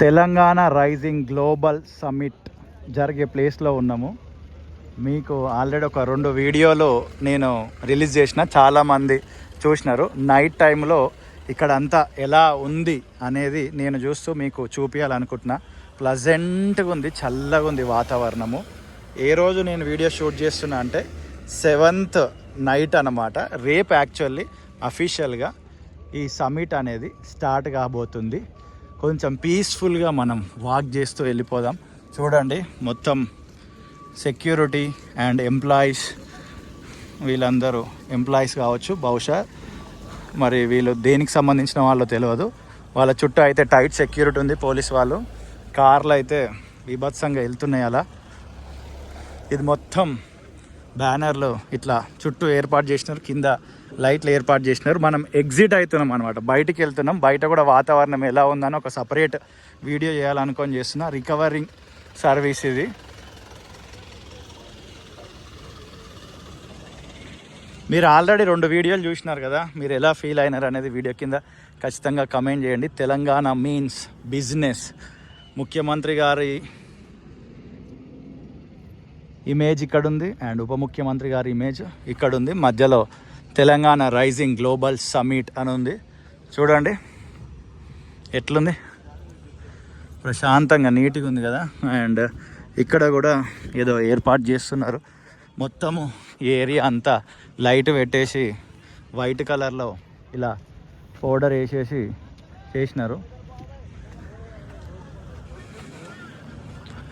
Telangana rising global summit జరిగే ప్లేస్లో ఉన్నాము. మీకు ఆల్రెడీ ఒక 2 వీడియోలు నేను రిలీజ్ చేసిన, చాలామంది చూసినారు. నైట్ టైంలో ఇక్కడ అంతా ఎలా ఉంది అనేది నేను చూస్తూ మీకు చూపించాలనుకుంటున్నా. ప్లజెంట్గా ఉంది, చల్లగా ఉంది వాతావరణము. ఏ రోజు నేను వీడియో షూట్ చేస్తున్నా అంటే 7th నైట్ అన్నమాట. రేపు యాక్చువల్లీ అఫీషియల్గా ఈ సమ్మిట్ అనేది స్టార్ట్ కాబోతుంది. కొంచెం పీస్ఫుల్గా మనం వాక్ చేస్తూ వెళ్ళిపోదాం. చూడండి, మొత్తం సెక్యూరిటీ అండ్ ఎంప్లాయీస్, వీళ్ళందరూ ఎంప్లాయీస్ కావచ్చు, బహుశా మరి వీళ్ళు దేనికి సంబంధించిన వాళ్ళో తెలియదు. వాళ్ళ చుట్టూ అయితే టైట్ సెక్యూరిటీ ఉంది, పోలీస్ వాళ్ళు. కార్లు అయితే బీభత్సంగా వెళ్తున్నాయి అలా. ఇది మొత్తం బ్యానర్లు ఇట్లా చుట్టూ ఏర్పాటు చేసినారు, కింద లైట్లు ఏర్పాటు చేసినారు. మనం ఎగ్జిట్ అవుతున్నాం అనమాట, బయటికి వెళ్తున్నాం. బయట కూడా వాతావరణం ఎలా ఉందని ఒక సపరేట్ వీడియో చేయాలనుకొని చేస్తున్నా. రికవరింగ్ సర్వీస్ ఇది. మీరు ఆల్రెడీ 2 వీడియోలు చూసినారు కదా, మీరు ఎలా ఫీల్ అయినారు అనేది వీడియో కింద ఖచ్చితంగా కమెంట్ చేయండి. Telangana means business. ముఖ్యమంత్రి గారి ఇమేజ్ ఇక్కడ ఉంది అండ్ ఉప ముఖ్యమంత్రి గారి ఇమేజ్ ఇక్కడ ఉంది. మధ్యలో తెలంగాణ రైజింగ్ గ్లోబల్ సమ్మిట్ అని ఉంది. చూడండి ఎట్లుంది, ప్రశాంతంగా నీట్గా ఉంది కదా. అండ్ ఇక్కడ కూడా ఏదో ఏర్పాటు చేస్తున్నారు. మొత్తము ఏరియా అంతా లైట్ పెట్టేసి వైట్ కలర్లో ఇలా పౌడర్ వేసేసి చేసినారు.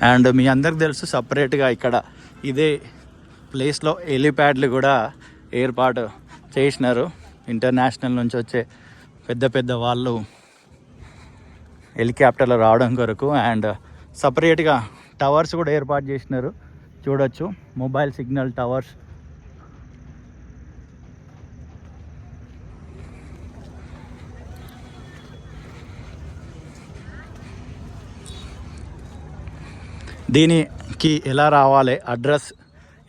అండ్ మీ అందరికి తెలుసు, సపరేట్గా ఇక్కడ ఇదే ప్లేస్లో హెలిప్యాడ్లు కూడా ఏర్పాటు చేసినారు. ఇంటర్నేషనల్ నుంచి వచ్చే పెద్ద పెద్ద వాళ్ళు హెలికాప్టర్లో రావడం కొరకు. అండ్ సపరేట్గా టవర్స్ కూడా ఏర్పాటు చేసినారు. చూడొచ్చు, మొబైల్ సిగ్నల్ టవర్స్. దీనికి ఎలా రావాలి, అడ్రస్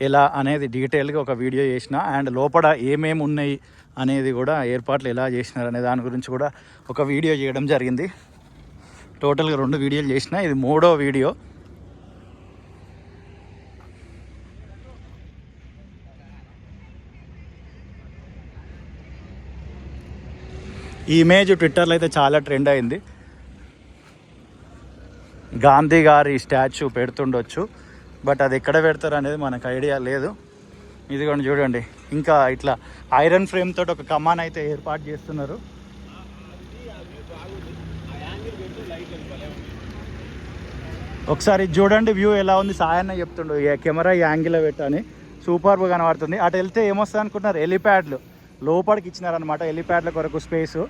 ఎలా అనేది డీటెయిల్గా ఒక వీడియో చేసిన. అండ్ లోపల ఏమేమి ఉన్నాయి అనేది కూడా, ఏర్పాట్లు ఎలా చేసినారు అనే దాని గురించి కూడా ఒక వీడియో చేయడం జరిగింది. టోటల్గా 2 వీడియోలు చేసిన, ఇది 3వ వీడియో. ఈ ఇమేజ్ ట్విట్టర్లో అయితే చాలా ట్రెండ్ అయింది. గాంధీ గారి స్టాచ్యూ పెడుతుండొచ్చు, బట్ అది ఎక్కడ పెడతారు అనేది మనకు ఐడియా లేదు. ఇదిగోండి చూడండి, ఇంకా ఇట్లా ఐరన్ ఫ్రేమ్ తోటి ఒక కమాన్ అయితే ఏర్పాటు చేస్తున్నారు. ఒకసారి చూడండి వ్యూ ఎలా ఉంది. సాయన్న చెప్తుండు కెమెరా ఈ యాంగిల్లో పెట్టని, సూపర్గా కనబడుతుంది. అటు వెళ్తే ఏమొస్తుంది అనుకుంటున్నారు, హెలిప్యాడ్లు లోపలికి ఇచ్చినారనమాట, హెలిప్యాడ్ల కొరకు స్పేసు.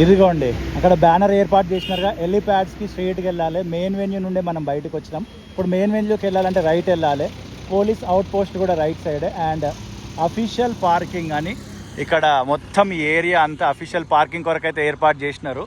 ఇదిగోండి, అక్కడ బ్యానర్ ఏర్పాటు చేసినారుగా, హెలిప్యాడ్స్కి స్ట్రైట్కి వెళ్ళాలి. మెయిన్ వెన్యూ నుండి మనం బయటకు వచ్చినాం. ఇప్పుడు మెయిన్ వెన్యూకి వెళ్ళాలంటే రైట్ వెళ్ళాలి. పోలీస్ అవుట్ పోస్ట్ కూడా right side. And official parking అని ఇక్కడ మొత్తం ఏరియా అంతా అఫీషియల్ పార్కింగ్ కొరకు అయితే ఏర్పాటు చేసినారు.